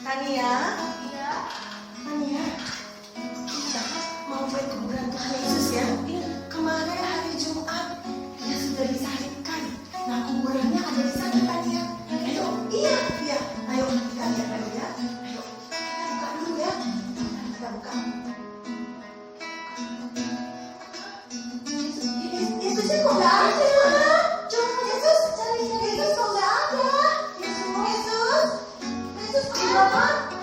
Tania, Tania, kita mau ke kuburan Tuhan Yesus ya. Kemarin hari Jumat dia sudah disalibkan. Nah kuburannya ada di sana Tania. Ayo, iya, ayo kita lihat dulu ya. Ayo, kita buka dulu ya. Kita buka. Yesusnya kok nggak ada? Coba Yesus cari Yesus kok nggak ada? Yesus di mana?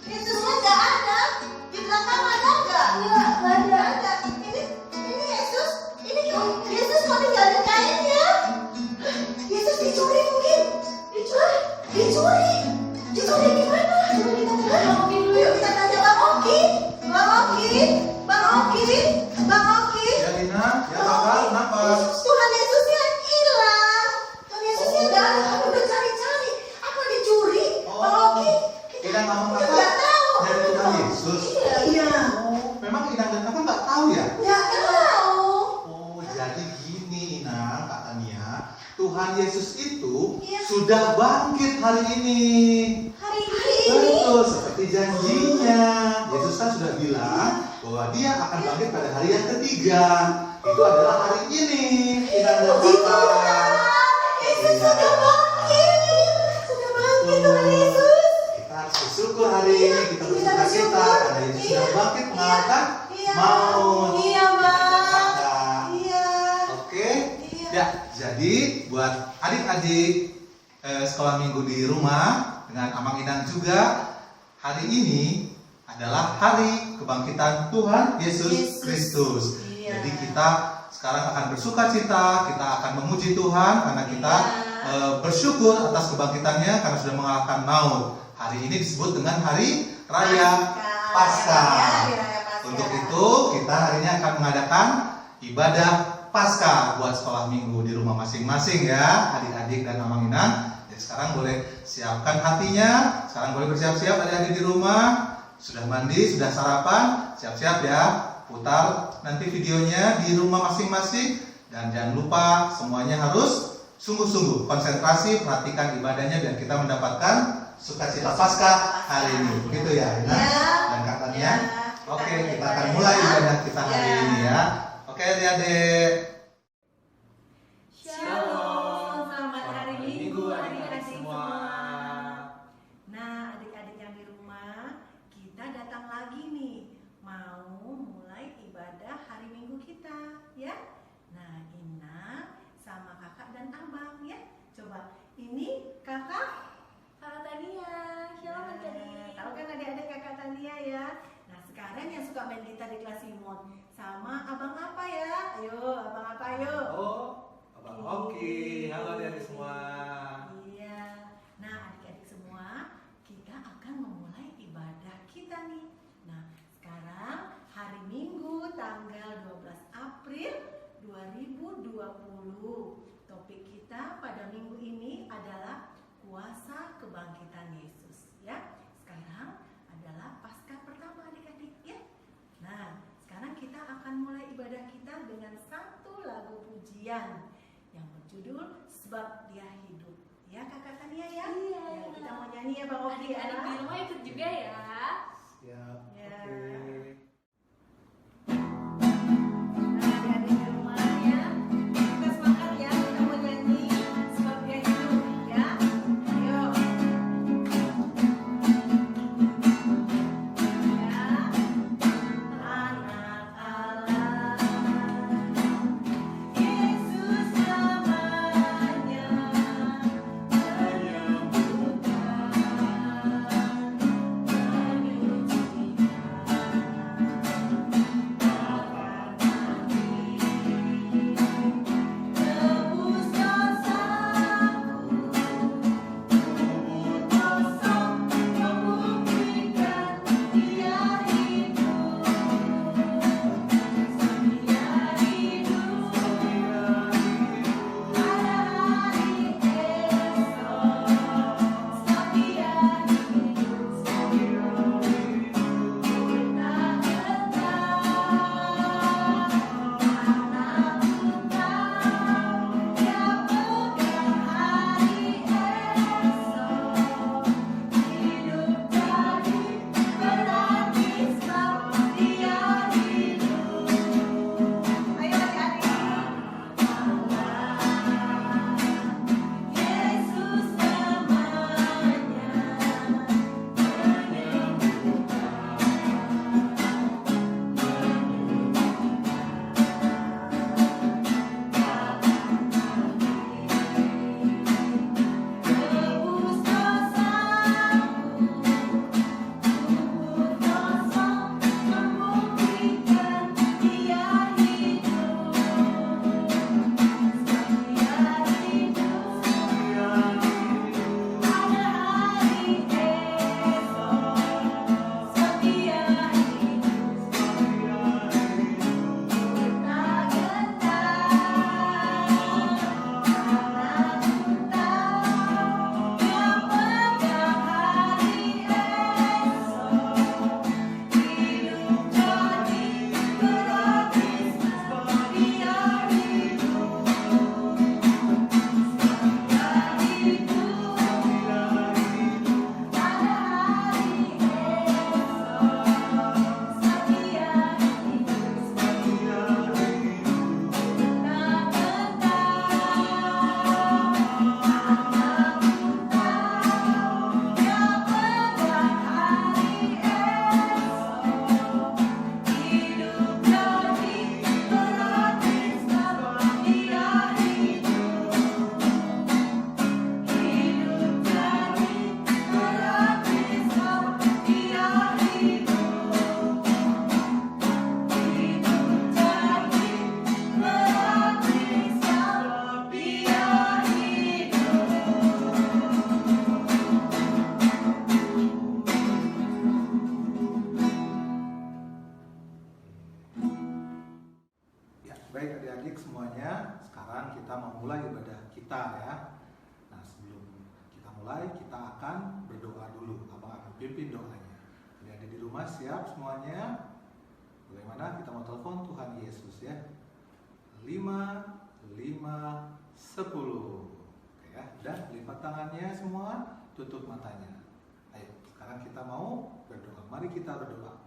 Yesusnya nggak ada. Di belakang ada nggak? Nggak ada. Ini Yesus. Ini Yesus kok tinggalin kainnya? Yesus dicuri mungkin. Dicuri di mana? Coba kita tanya Bang Oki dulu. Yuk kita tanya Bang Oki. Ya Lina, ya Kakak, kenapa? Tuhan Yesusnya hilang. Tuhan Yesusnya nggak ada. Aku udah cari. Apa dicuri? Bang Oki. Inang sama Nggak Kakak tahu. dari Tuhan Yesus. Iya. Memang Inang dan Kakak nggak tahu ya? Nggak tahu. Oh, jadi gini Inang, Kak Tania. Tuhan Yesus itu Iya. sudah bangkit hari ini. Hari ini. Betul, seperti janjinya. Yesus kan sudah bilang bahwa dia akan bangkit pada hari yang ketiga. Itu adalah hari ini. Inang dan Puji Kakak. Tuhan. Yesus sudah bangkit. Tuhan Yesus. Kita harus bersyukur hari ini. Kita Kita bersuka cita bersyukur. karena Yesus Iya. sudah bangkit mengalahkan Iya. maut. Iya, Bang. Kakak. Iya. Oke. Iya. Ya, jadi buat adik-adik sekolah minggu di rumah dengan Amang Inang juga, hari ini adalah hari kebangkitan Tuhan Yesus Kristus. Iya. Jadi kita sekarang akan bersuka cita, kita akan memuji Tuhan karena kita bersyukur atas kebangkitannya karena sudah mengalahkan maut. Hari ini disebut dengan Hari Raya Paskah. Hari Raya Paskah. Untuk itu kita hari ini akan mengadakan ibadah Paskah buat sekolah minggu di rumah masing-masing ya, adik-adik dan Amang Inang. Ya, sekarang boleh siapkan hatinya, sekarang boleh bersiap-siap adik-adik di rumah. Sudah mandi, sudah sarapan, siap-siap ya. Putar nanti videonya di rumah masing-masing. Dan jangan lupa semuanya harus sungguh-sungguh konsentrasi, perhatikan ibadahnya biar kita mendapatkan sukacita Paskah hari ini. Begitu ya Inang dan Kak Tania. Ya. Oke, kita akan mulai ibadah kita hari ini ya. Oke adik-adik. Shalom, selamat hari Minggu adik-adik semua. Nah, adik-adik yang di rumah, kita datang lagi nih, mau mulai ibadah hari Minggu kita, ya. Nah, Ina sama kakak dan abang ya. Coba, ini kakak Tania, shalom adik-adik. tahu kan adik-adik kakak Tania ya. Nah, sekarang yang suka main gitar di kelas Simon sama abang apa ya? Ayo, abang apa ayo? Oh, Abang Oki. Halo adik-adik semua. Iya. Nah, adik-adik semua, kita akan memulai ibadah kita nih. Nah, sekarang hari Minggu tanggal 12 April 2020. Topik kita pada minggu ini adalah kuasa kebangkitan Yesus, ya. Sekarang adalah Paskah pertama adik-adik, ya. Nah, sekarang kita akan mulai ibadah kita dengan satu lagu pujian yang berjudul Sebab Dia Hidup. Ya Kakak Tania ya? Iya. Ya, kita mau nyanyi ya Bang Oki ya. Adik-adik di rumah ikut juga ya. Siap. Ya. Oke. Nah, adik-adik di rumah ya. Kita semangat ya, kita mau nyanyi Sebab Dia Hidup ya. Ayo. Ya. Anak Allah, Yesus namanya, menyembuhkan, kita ya. Nah, sebelum kita mulai, kita akan berdoa dulu. Abang akan pimpin doanya. Jadi ada di rumah siap semuanya? Bagaimana? Kita mau telepon Tuhan Yesus ya. 5, 5, 10. Oke ya. Dan lipat tangannya semua, tutup matanya. Ayo, sekarang kita mau berdoa. Mari kita berdoa.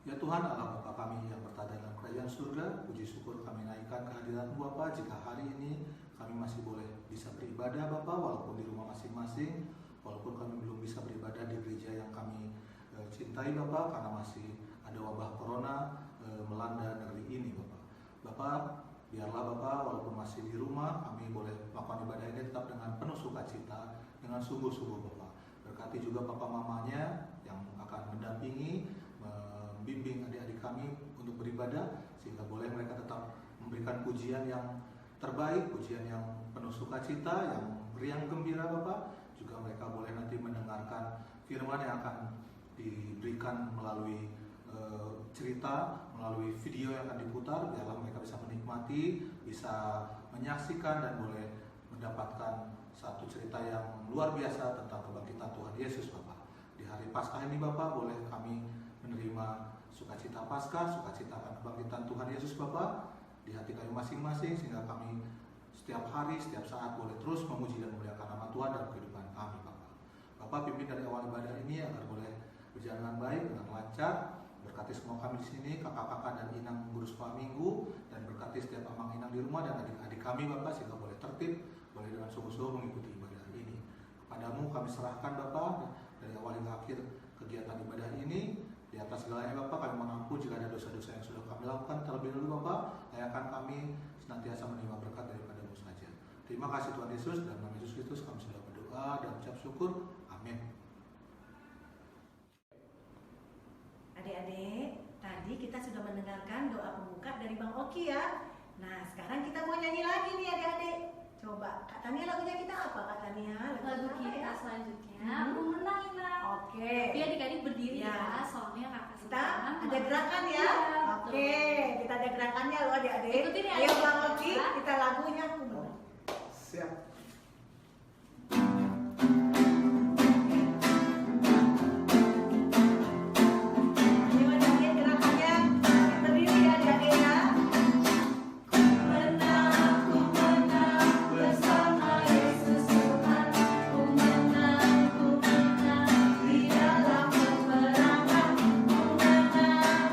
Ya Tuhan Allah Bapa kami yang berada dalam kerajaan surga, puji syukur kami naikkan kehadiran-Mu Bapa jika hari ini kami masih boleh bisa beribadah Bapa walaupun di rumah masing-masing, walaupun kami belum bisa beribadah di gereja yang kami cintai Bapa karena masih ada wabah corona melanda negeri ini Bapa. Bapa, biarlah Bapa walaupun masih di rumah kami boleh melakukan ibadah ini tetap dengan penuh sukacita, dengan sungguh-sungguh Bapa. Berkati juga Papa Mamanya yang akan mendampingi membimbing adik-adik kami untuk beribadah sehingga boleh mereka tetap memberikan pujian yang terbaik, pujian yang penuh sukacita, yang riang gembira Bapak. Juga mereka boleh nanti mendengarkan firman yang akan diberikan melalui cerita, melalui video yang akan diputar, biarlah mereka bisa menikmati, bisa menyaksikan dan boleh mendapatkan satu cerita yang luar biasa tentang kebangkitan Tuhan Yesus Bapak. Di hari Paskah ini Bapak boleh kami menerima sukacita Paskah, sukacita akan kebangkitan Tuhan Yesus Bapa di hati kami masing-masing sehingga kami setiap hari, setiap saat boleh terus memuji dan memuliakan nama Tuhan dalam kehidupan kami Bapak. Bapak pimpin dari awal ibadah ini agar boleh berjalan dengan baik, dengan lancar. Berkati semua kami di sini, kakak-kakak dan inang guru sekolah minggu, dan berkati setiap amang inang di rumah dan adik-adik kami Bapak sehingga boleh tertib, boleh dengan sungguh-sungguh mengikuti ibadah ini. Kepadamu kami serahkan Bapak dari awal hingga akhir kegiatan ibadah ini. Di atas segalanya Bapak kami mengampun jika ada dosa-dosa yang sudah kami lakukan terlebih dahulu Bapak, layakkan kami senantiasa menerima berkat daripada-Mu saja. Terima kasih Tuhan Yesus, dalam nama Yesus Kristus kami sudah berdoa dan ucap syukur. Amin. Adik-adik, tadi kita sudah mendengarkan doa pembuka dari Bang Oki ya. Nah, sekarang kita mau nyanyi lagi nih adik-adik. Coba, Kak Tania lagunya kita apa Kak Tania? Lagu apa kita ya? selanjutnya Memenang Inang. Oke. Tapi adik-adik berdiri Ya. ya, soalnya kakak Kita sekarang ada gerakan ya. Iya, Oke, betul. kita ada gerakannya loh adik-adik. Ikutin ya, Ayo adik-adik. Bang Oki, kita lagunya. Siap. Ayo adik-adik gerakannya. Berdiri ya adik-adik ya. Ku menang bersama Yesus Tuhan. Ku menang di dalam peperangan. Ku menang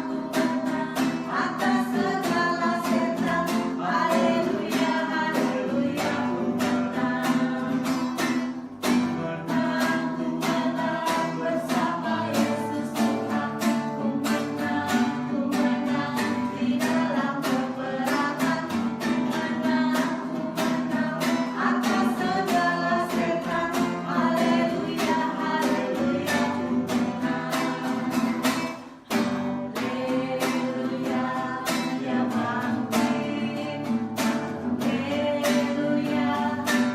atas segala setan. Haleluya, haleluya, ku menang. Ku menang bersama Yesus Tuhan. Ku menang di dalam peperangan. Atas segala setan, haleluya, haleluya, ku menang. Haleluya, Dia bangkit. Haleluya,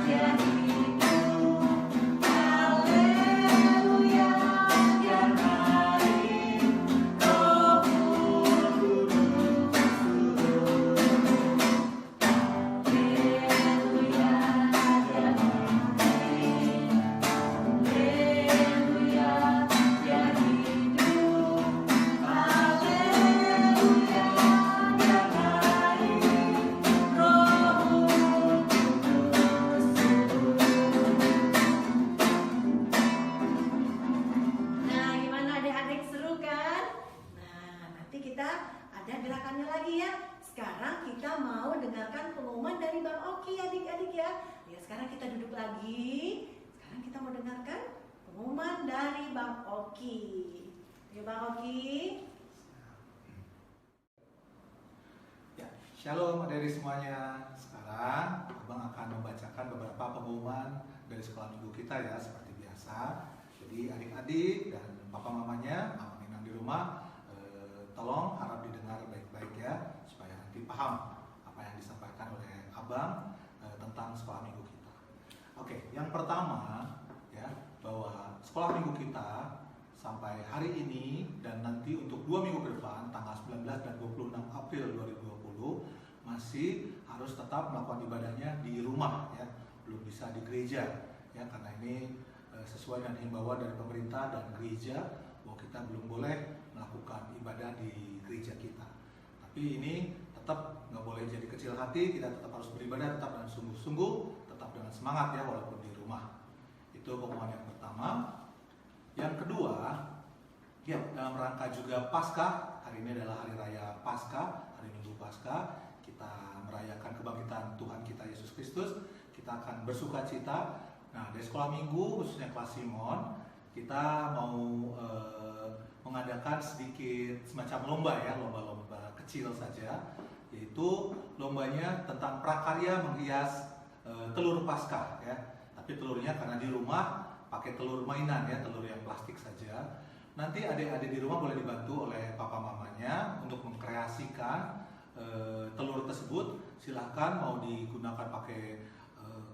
Dia hidup. Haleluya, Dia naik. Roh Kudus turun. Haleluya, Dia bangkit. Haleluya, Dia hidup. Haleluya, Dia naik. Roh Kudus turun. Nah, gimana adik-adik, seru kan? Nah, nanti kita ada gerakannya lagi ya. Sekarang kita mau dengarkan pengumuman dari Bang Oki adik-adik ya. Ya, sekarang kita duduk lagi. Sekarang kita mau dengarkan pengumuman dari Bang Oki. Oke, Bang Oki. Ya, shalom adik-adik semuanya. Sekarang Abang akan membacakan beberapa pengumuman dari sekolah minggu kita ya seperti biasa. Jadi adik-adik dan papa mamanya, amang inang di rumah, tolong harap didengar baik-baik ya supaya nanti paham apa yang disampaikan oleh Abang tentang sekolah minggu kita. Oke, yang pertama ya bahwa sekolah minggu kita sampai hari ini dan nanti untuk 2 minggu ke depan tanggal 19 dan 26 April 2020 masih harus tetap melakukan ibadahnya di rumah ya, belum bisa di gereja ya, karena ini sesuai dengan himbauan dari pemerintah dan gereja bahwa kita belum boleh melakukan ibadah di gereja kita. Tapi ini tetap nggak boleh jadi kecil hati, kita tetap harus beribadah tetap dengan sungguh-sungguh, tetap dengan semangat ya walaupun di rumah. Itu pengumuman yang pertama. Yang kedua, ya dalam rangka juga Paskah, hari ini adalah hari raya Paskah, hari Minggu Paskah, kita merayakan kebangkitan Tuhan kita Yesus Kristus, kita akan bersuka cita. Nah, dari sekolah minggu, khususnya kelas Simon, kita mau mengadakan sedikit semacam lomba ya, lomba-lomba kecil saja, yaitu lombanya tentang prakarya menghias telur Paskah ya. Tapi telurnya karena di rumah pakai telur mainan ya, telur yang plastik saja. Nanti adik-adik di rumah boleh dibantu oleh papa mamanya untuk mengkreasikan telur tersebut. Silahkan mau digunakan pakai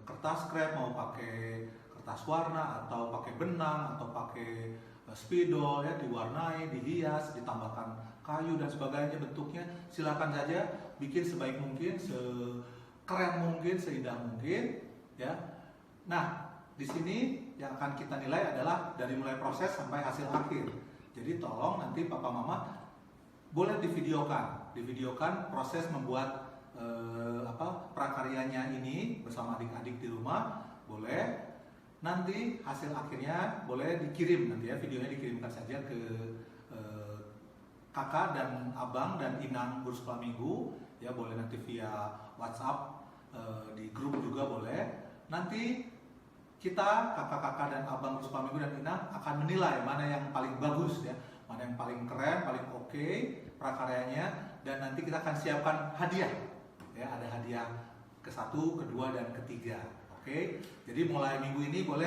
kertas krep, mau pakai kertas warna, atau pakai benang, atau pakai spidol ya, diwarnai, dihias, ditambahkan kayu dan sebagainya bentuknya. Silakan saja bikin sebaik mungkin, sekeren mungkin, seindah mungkin ya. Nah, di sini yang akan kita nilai adalah dari mulai proses sampai hasil akhir. Jadi tolong nanti papa mama boleh divideokan proses membuat prakaryanya ini bersama adik-adik di rumah, boleh. Nanti hasil akhirnya boleh dikirim nanti ya, videonya dikirimkan saja ke kakak dan abang dan inang guru sekolah minggu ya, boleh nanti via WhatsApp, di grup juga boleh. Nanti kita kakak-kakak dan abang guru sekolah minggu dan inang akan menilai mana yang paling bagus ya, mana yang paling keren, paling oke prakaryanya, dan nanti kita akan siapkan hadiah ya, ada hadiah ke-1, kedua dan ketiga. Oke, jadi mulai minggu ini boleh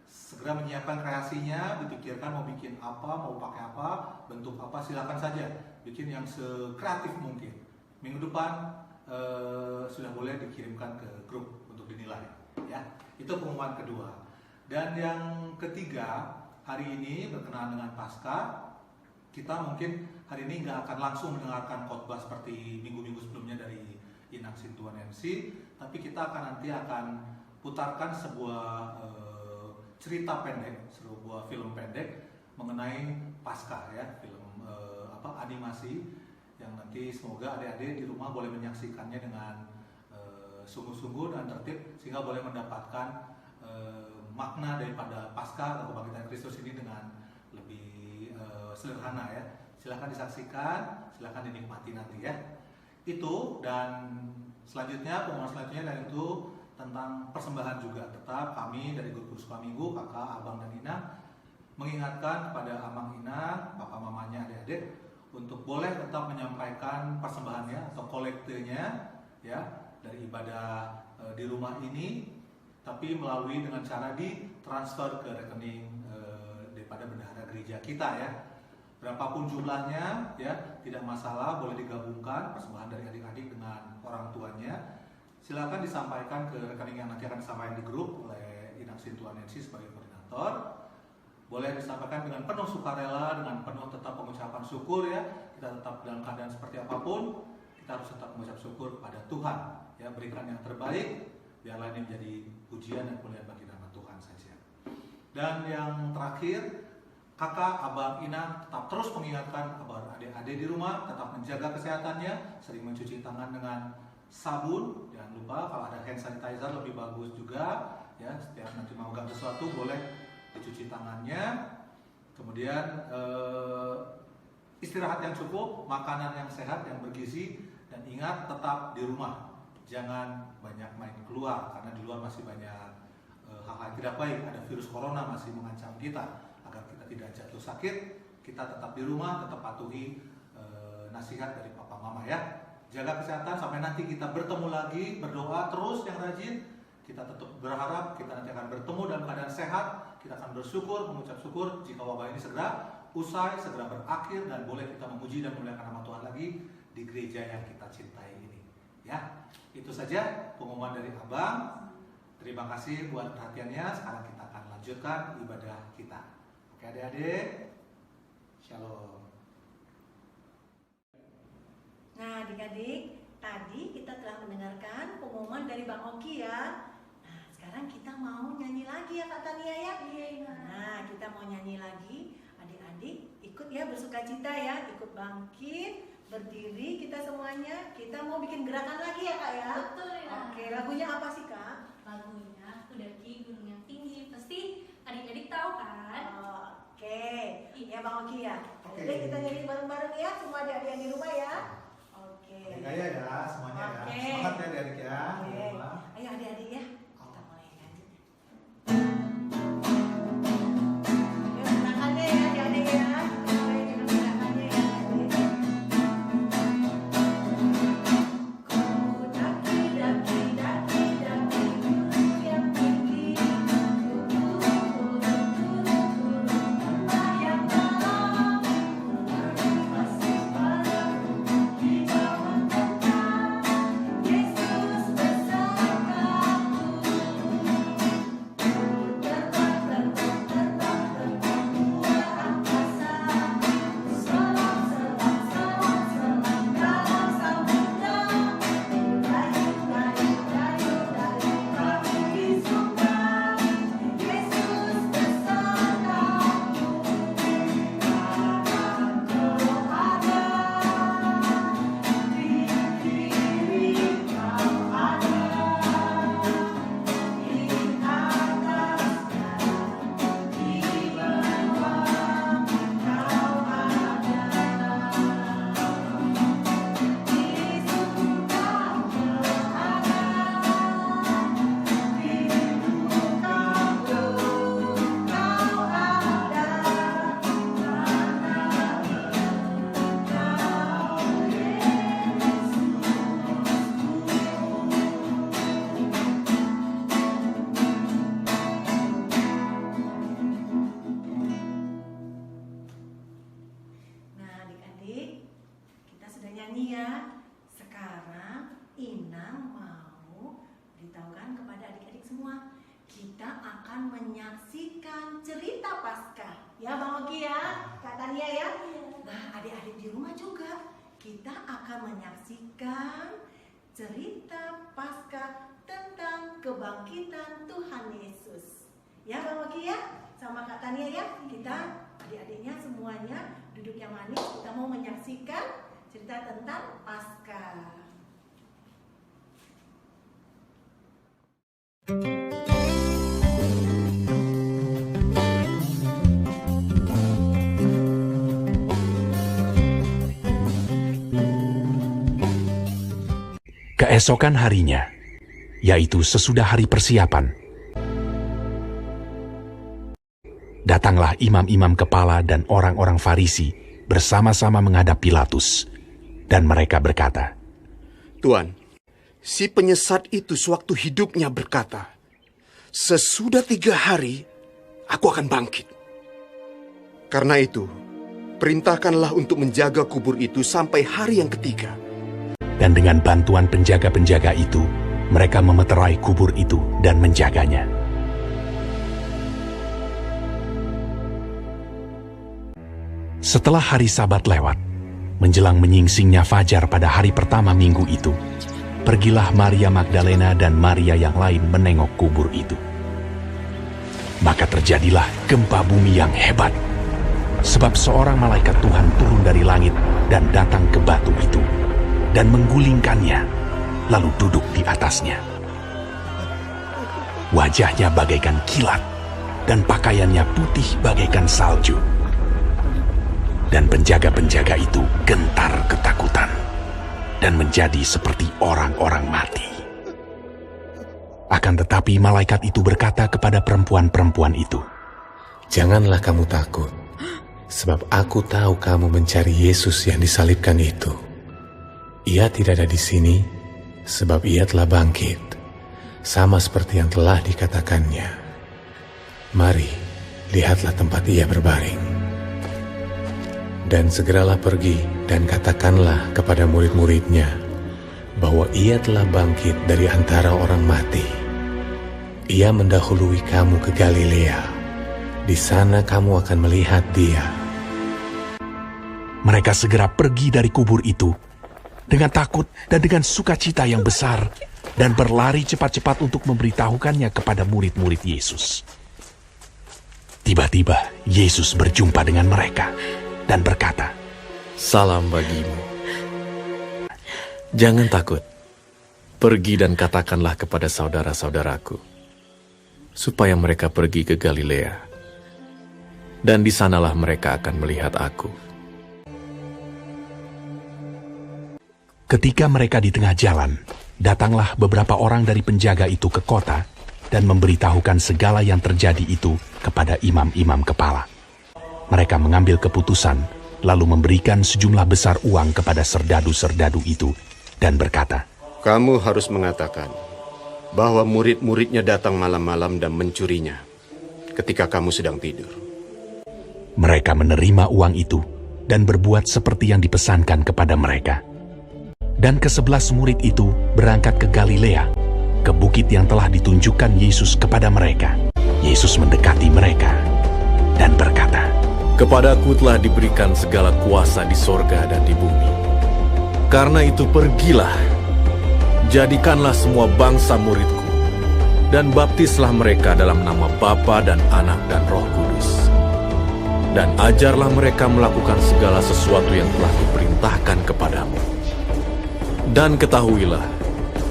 segera menyiapkan kreasinya, dipikirkan mau bikin apa, mau pakai apa, bentuk apa, silakan saja bikin yang sekreatif mungkin. Minggu depan sudah boleh dikirimkan ke grup untuk dinilai ya. Itu pengumuman kedua. Dan yang ketiga, hari ini berkenaan dengan Paskah, kita mungkin hari ini nggak akan langsung mendengarkan khotbah seperti minggu-minggu sebelumnya dari Inang Sintuan MC, tapi kita nanti akan putarkan sebuah cerita pendek, sebuah film pendek mengenai Paskah ya, film animasi yang nanti semoga adik-adik di rumah boleh menyaksikannya dengan sungguh-sungguh dan tertib, sehingga boleh mendapatkan makna daripada Paskah atau kebangkitan Kristus ini dengan lebih sederhana ya. Silahkan disaksikan, silahkan dinikmati nanti ya. Itu, dan selanjutnya pengumuman selanjutnya dan itu tentang persembahan juga. Tetap kami dari guru sekolah minggu, kakak, abang dan Ina mengingatkan kepada abang Ina, papa mamanya, adik-adik untuk boleh tetap menyampaikan persembahannya atau kolektenya ya dari ibadah di rumah ini, tapi melalui dengan cara ditransfer ke rekening daripada bendahara gereja kita ya. Berapapun jumlahnya ya, tidak masalah, boleh digabungkan persembahan dari adik-adik dengan orang tuanya. Silakan disampaikan ke rekening yang nanti akan disampaikan di grup oleh Inang Sintuan Nancy sebagai koordinator. Boleh disampaikan dengan penuh sukarela, dengan penuh tetap pengucapan syukur ya. Kita tetap dalam keadaan seperti apapun, kita harus tetap mengucap syukur kepada Tuhan ya, berikan yang terbaik, biarlah ini menjadi pujian dan kemuliaan bagi nama Tuhan saja. Dan yang terakhir, kakak, abang, Inang tetap terus mengingatkan kepada adik-adik di rumah tetap menjaga kesehatannya, sering mencuci tangan dengan sabun, jangan lupa kalau ada hand sanitizer lebih bagus juga ya, setiap nanti mau ganti sesuatu boleh dicuci tangannya. Kemudian istirahat yang cukup, makanan yang sehat, yang bergizi, dan ingat tetap di rumah, jangan banyak main keluar karena di luar masih banyak hal-hal yang tidak baik, ada virus corona masih mengancam kita. Agar kita tidak jatuh sakit, kita tetap di rumah, tetap patuhi nasihat dari papa mama ya. Jaga kesehatan sampai nanti kita bertemu lagi, berdoa terus yang rajin. Kita tetap berharap kita nanti akan bertemu dalam keadaan sehat. Kita akan bersyukur, mengucap syukur jika wabah ini segera usai, segera berakhir, dan boleh kita memuji dan memuliakan nama Tuhan lagi di gereja yang kita cintai ini. Ya, itu saja pengumuman dari abang. Terima kasih buat perhatiannya. Sekarang kita akan lanjutkan ibadah kita. Oke adik-adik, shalom. Nah adik-adik, tadi kita telah mendengarkan pengumuman dari Bang Oki ya. Nah, sekarang kita mau nyanyi lagi ya Kak Tania ya. Nah, kita mau nyanyi lagi. Adik-adik ikut ya, bersukacita ya, ikut bangkit, berdiri kita semuanya. Kita mau bikin gerakan lagi ya Kak ya. Betul ya. Oke, lagunya apa sih Kak? Lagunya Aku Daki Gunung yang Tinggi. Pasti adik-adik tahu kan? Oke, ya Bang Oki ya. Oke. Jadi kita nyanyi bareng-bareng ya, semua adik-adik yang di rumah ya. Oke. Gaya ya semuanya ya. Oke. Semangat ya adik-adik ya. Oke. Ayo adik-adik ya, kita mulai nyanyi. Ayo gerakannya ya adik-adik ya. Mulai dengan gerakannya ya adik-adik. Ku daki daki daki daki gunung yang tinggi, turun turun turun turun lembah yang dalam, masih padaku di bawah tentang Yesus besertaku. Terbang terbang terbang terbang luar angkasa, selang selang selang selang dalam samudra, dayung dayung dayung dayung kami di surga. Yesus besertaku, kau ada di diri, kau ada di atasnya, di bawah kau ada, di surga kau ada, di dukaku kau ada, Nah adik-adik, kita sudah nyanyi ya. Sekarang Inang mau beritahukan kepada adik-adik semua, kita akan menyaksikan cerita Paskah. Ya Bang Oki ya, Kak Tania ya. Nah adik-adik di rumah juga, kita akan menyaksikan cerita Paskah tentang kebangkitan Tuhan Yesus. Ya Bang Oki ya, sama Kak Tania ya. Kita adik-adiknya semuanya duduk yang manis, kita mau menyaksikan cerita tentang Paskah. Keesokan harinya, yaitu sesudah hari persiapan, datanglah imam-imam kepala dan orang-orang Farisi bersama-sama menghadap Pilatus, dan mereka berkata, Tuan, si penyesat itu sewaktu hidupnya berkata, sesudah 3 hari, aku akan bangkit. Karena itu, perintahkanlah untuk menjaga kubur itu sampai hari yang ketiga. dan dengan bantuan penjaga-penjaga itu, mereka memeterai kubur itu dan menjaganya. Setelah hari Sabat lewat, menjelang menyingsingnya fajar pada hari pertama minggu itu, pergilah Maria Magdalena dan Maria yang lain menengok kubur itu. Maka terjadilah gempa bumi yang hebat, sebab seorang malaikat Tuhan turun dari langit dan datang ke batu itu, dan menggulingkannya, lalu duduk di atasnya. Wajahnya bagaikan kilat, dan pakaiannya putih bagaikan salju. Dan penjaga-penjaga itu gentar ketakutan, dan menjadi seperti orang-orang mati. Akan tetapi malaikat itu berkata kepada perempuan-perempuan itu, Janganlah kamu takut, sebab aku tahu kamu mencari Yesus yang disalibkan itu. Ia tidak ada di sini, sebab ia telah bangkit, sama seperti yang telah dikatakannya. Mari, lihatlah tempat ia berbaring. Dan segeralah pergi dan katakanlah kepada murid-muridnya bahwa ia telah bangkit dari antara orang mati. Ia mendahului kamu ke Galilea. Di sana kamu akan melihat dia. mereka segera pergi dari kubur itu dengan takut dan dengan sukacita yang besar dan berlari cepat-cepat untuk memberitahukannya kepada murid-murid Yesus. Tiba-tiba Yesus berjumpa dengan mereka dan berkata, Salam bagimu. Jangan takut. Pergi dan katakanlah kepada saudara-saudaraku, supaya mereka pergi ke Galilea. Dan di sanalah mereka akan melihat aku. Ketika mereka di tengah jalan, datanglah beberapa orang dari penjaga itu ke kota dan memberitahukan segala yang terjadi itu kepada imam-imam kepala. Mereka mengambil keputusan, lalu memberikan sejumlah besar uang kepada serdadu-serdadu itu dan berkata, Kamu harus mengatakan bahwa murid-muridnya datang malam-malam dan mencurinya ketika kamu sedang tidur. Mereka menerima uang itu dan berbuat seperti yang dipesankan kepada mereka. Dan ke-11 murid itu berangkat ke Galilea, ke bukit yang telah ditunjukkan Yesus kepada mereka. Yesus mendekati mereka dan berkata, Kepadaku telah diberikan segala kuasa di sorga dan di bumi. Karena itu pergilah, jadikanlah semua bangsa muridku, dan baptislah mereka dalam nama Bapa dan Anak dan Roh Kudus. Dan ajarlah mereka melakukan segala sesuatu yang telah kuperintahkan kepadamu. Dan ketahuilah,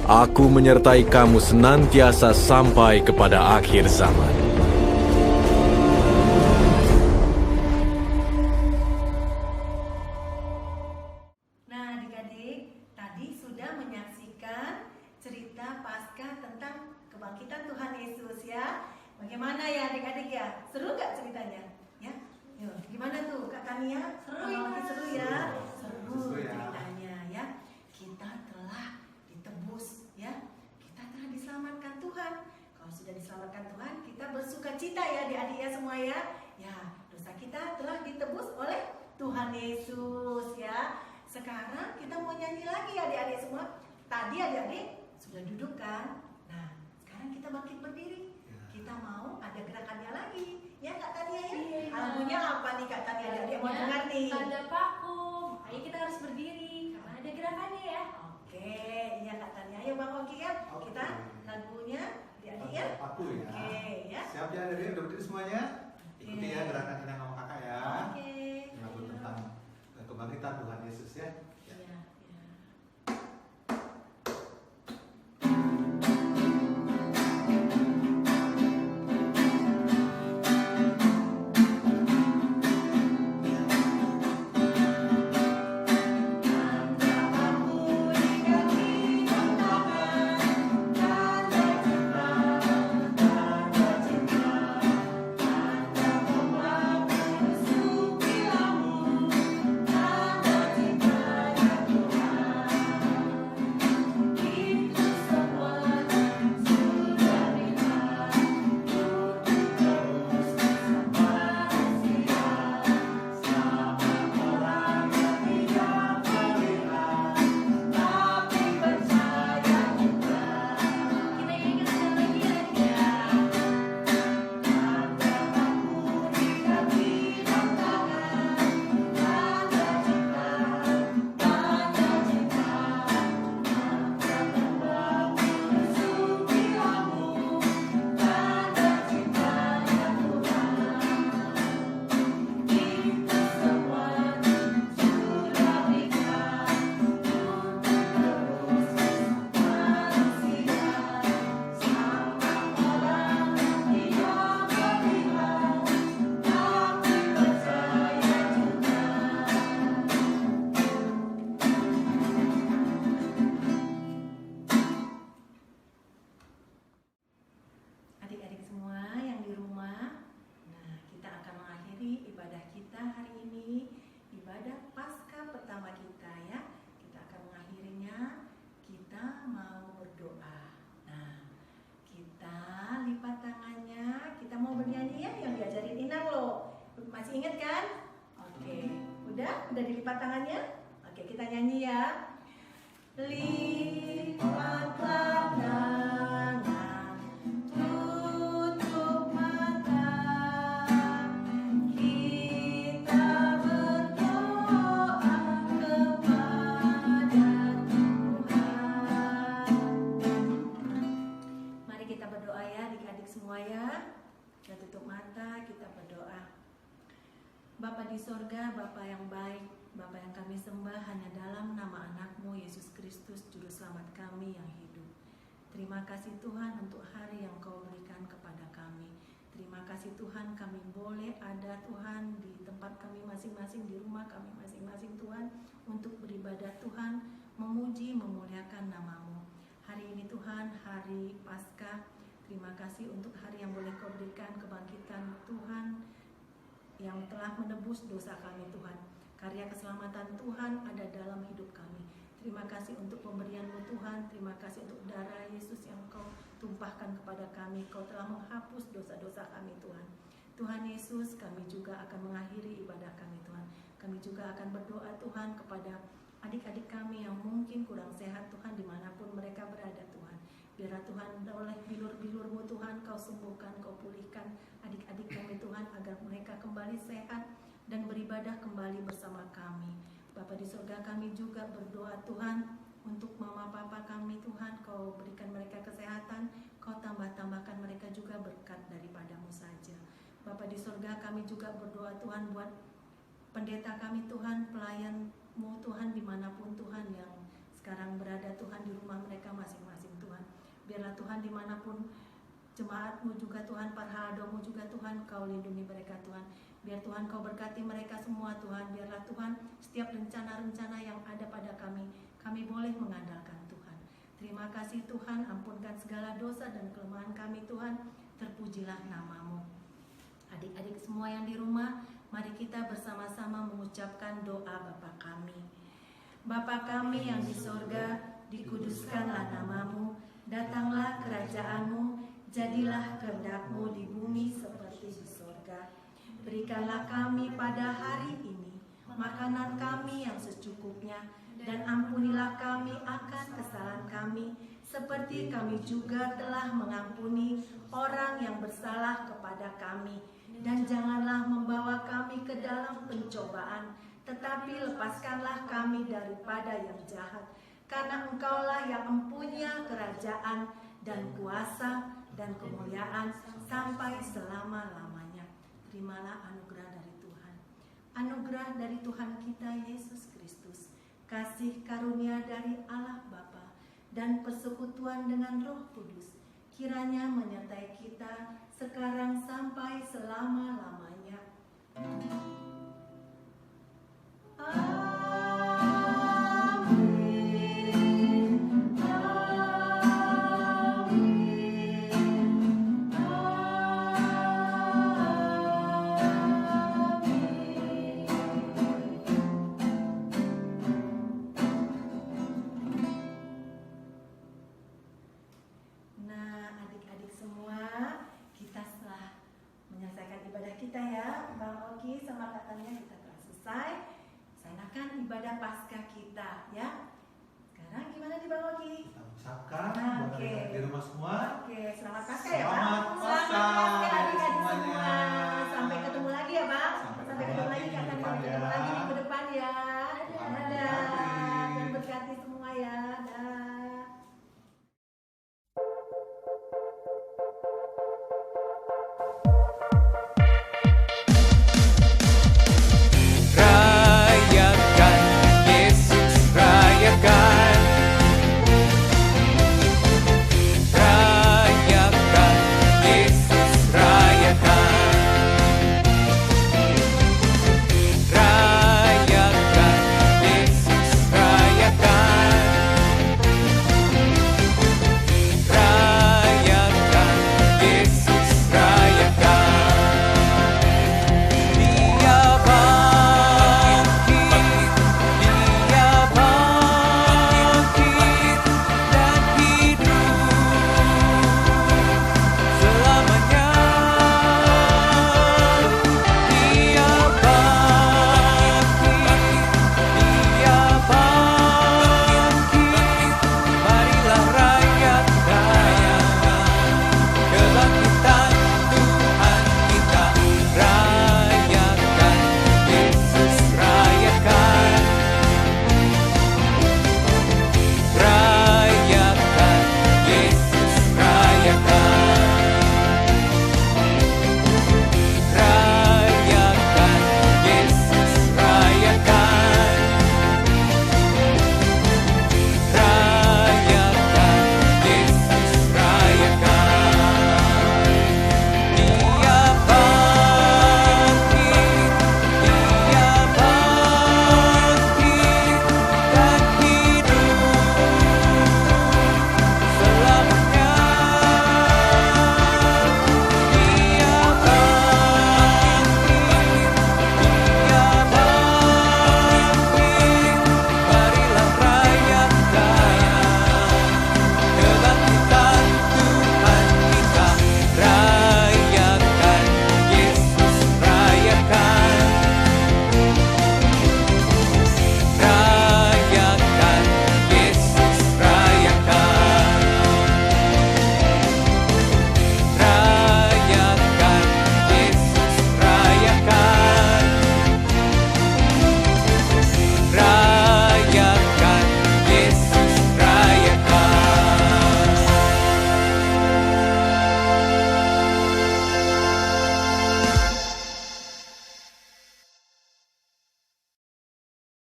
aku menyertai kamu senantiasa sampai kepada akhir zaman. Nah, adik-adik, tadi sudah menyaksikan cerita Paskah tentang kebangkitan Tuhan Yesus ya. Bagaimana ya adik-adik ya? Seru gak ceritanya? Ya, yuk, gimana tuh Kak Tania? Seru ya. Seru ya? Seru Seru ya. ceritanya ya. Kita telah ditebus ya. Kita telah diselamatkan Tuhan. Kalau sudah diselamatkan Tuhan, kita bersuka cita ya adik-adik ya semua ya. Ya, dosa kita telah ditebus oleh Tuhan Yesus ya. Sekarang kita mau nyanyi lagi adik-adik semua. Tadi adik-adik sudah duduk kan? Nah, sekarang kita bangkit berdiri. Kita mau ada gerakannya lagi. Ya Kak Tania ya? Iya. Lagunya apa nih Kak Tania? Adik-adik mau dengar nih. Tanda vakum. Ayo kita harus berdiri karena ada gerakannya ya. Oke, iya Kak Tania. Ayo Bang Oki ya. Oke. Kita lagunya adik-adik ya. Aku ya. Oke ya. Siap ya dari udah berdiri semuanya? Ikuti ya gerakan kita sama kakak ya. Oke. Lagu tentang kebangkitan Tuhan Yesus ya. Iya, iya. Kita nyanyikan sekali lagi ya. Adik-adik semua yang di rumah, nah kita akan mengakhiri ibadah kita hari ini, ibadah Paskah pertama kita ya. Kita akan mengakhirinya, kita mau berdoa. Nah, kita lipat tangannya, kita mau bernyanyi ya yang diajarin Inang loh. Masih ingat kan? Oke, udah dilipat tangannya? Oke, kita nyanyi ya. Lipatlah tangan, tutup mata, kita berdoa kepada Bapa di sorga, Bapa yang baik, Bapa yang kami sembah hanya dalam nama anak-Mu Yesus Kristus, Juru Selamat kami yang hidup. Terima kasih Tuhan untuk hari yang Kau berikan kepada kami. Terima kasih Tuhan, kami boleh ada Tuhan di tempat kami masing-masing, di rumah kami masing-masing Tuhan, untuk beribadah Tuhan, memuji, memuliakan nama-Mu. Hari ini Tuhan, hari Paskah, terima kasih untuk hari yang boleh Kau berikan kebangkitan Tuhan yang telah menebus dosa kami Tuhan. Karya keselamatan Tuhan ada dalam hidup kami. Terima kasih untuk pemberian-Mu Tuhan, terima kasih untuk darah Yesus yang Kau tumpahkan kepada kami. Kau telah menghapus dosa-dosa kami Tuhan. Tuhan Yesus, kami juga akan mengakhiri ibadah kami Tuhan. Kami juga akan berdoa Tuhan kepada adik-adik kami yang mungkin kurang sehat Tuhan, dimanapun mereka berada Tuhan. Biarlah Tuhan oleh bilur-bilur-Mu Tuhan Kau sembuhkan, Kau pulihkan adik-adik kami Tuhan, agar mereka kembali sehat dan beribadah kembali bersama kami. Bapa di surga, kami juga berdoa Tuhan untuk mama papa kami Tuhan, Kau berikan mereka kesehatan, Kau tambah-tambahkan mereka juga berkat daripada-Mu saja. Bapa di surga, kami juga berdoa Tuhan buat pendeta kami Tuhan, pelayan-Mu Tuhan, dimanapun Tuhan yang sekarang berada Tuhan, di rumah mereka masing-masing Tuhan. Biarlah Tuhan dimanapun jemaat-Mu juga Tuhan, parhalado-Mu juga Tuhan, Kau lindungi mereka Tuhan. Biar Tuhan Kau berkati mereka semua Tuhan. Biarlah Tuhan setiap rencana-rencana yang ada pada kami boleh mengandalkan Tuhan. Terima kasih Tuhan, ampunkan segala dosa dan kelemahan kami Tuhan. Terpujilah nama-Mu. Adik-adik semua yang di rumah, mari kita bersama-sama mengucapkan doa Bapa kami. Bapa kami yang di sorga, dikuduskanlah nama-Mu, datanglah kerajaan-Mu, jadilah kehendak-Mu di bumi seperti di sorga. Berikanlah kami pada hari ini makanan kami yang secukupnya, dan ampunilah kami akan kesalahan kami, seperti kami juga telah mengampuni orang yang bersalah kepada kami. Dan janganlah membawa kami ke dalam pencobaan, tetapi lepaskanlah kami daripada yang jahat. Karena Engkaulah yang mempunyai kerajaan dan kuasa dan kemuliaan sampai selama-lamanya. Terimalah anugerah dari Tuhan. Anugerah dari Tuhan kita Yesus Kristus, kasih karunia dari Allah Bapa, dan persekutuan dengan Roh Kudus, kiranya menyertai kita sekarang sampai selama-lamanya. Ibadah Paskah kita ya. Sekarang gimana nih Bang Oki? Kita ucapkan buat adik-adik di rumah semua. Oke, selamat Paskah ya Pak. Selamat Paskah adik-adik semuanya.